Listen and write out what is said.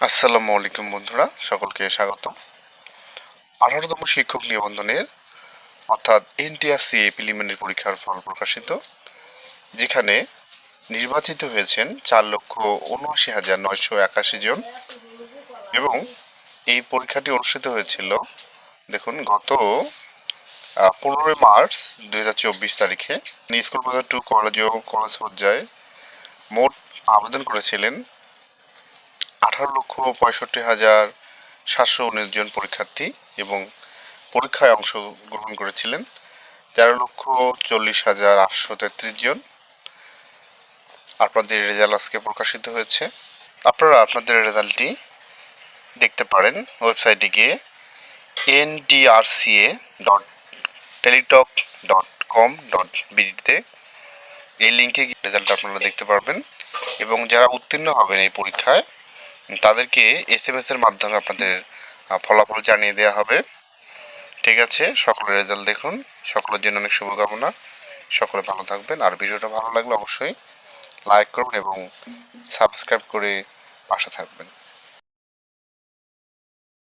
আসসালামু আলাইকুম বন্ধুরা, সকলকে স্বাগত। 18তম শিক্ষক নিবন্ধনের অর্থাৎ এনটিআরসি প্রিলিমিনারি পরীক্ষার ফল প্রকাশিত, যেখানে নির্বাচিত হয়েছেন 4,79,981 জন এবং এই পরীক্ষাটি অনুষ্ঠিত হয়েছিল দেখুন গত 15 মার্চ 2024 তারিখে। স্কুল পর্যায়ে 2 কলেজ ও কলেজ পর্যায়ে মোট আবেদন করেছিলেন 18,65,719 জন পরীক্ষার্থী এবং পরীক্ষায় অংশগ্রহণ করেছিলেন 13,40,833 জন। আপনাদের রেজাল্ট আজকে প্রকাশিত হয়েছে। আপনারা আপনাদের রেজাল্টটি দেখতে পারেন ওয়েবসাইটে গিয়ে ndrca.teletalk.com.bd-তে। এই লিঙ্কে গিয়ে রেজাল্ট আপনারা দেখতে পারবেন এবং যারা উত্তীর্ণ হবেন এই পরীক্ষায় তাদেরকে SMS এর মাধ্যমে আপনাদের ফলাফল জানিয়ে দেওয়া হবে। ঠিক আছে, সকলের রেজাল্ট দেখুন। সকলের জন্য অনেক শুভকামনা। সকলে ভালো থাকবেন। আর ভিডিওটা ভালো লাগলে অবশ্যই লাইক করবেন এবং সাবস্ক্রাইব করে পাশে থাকবেন।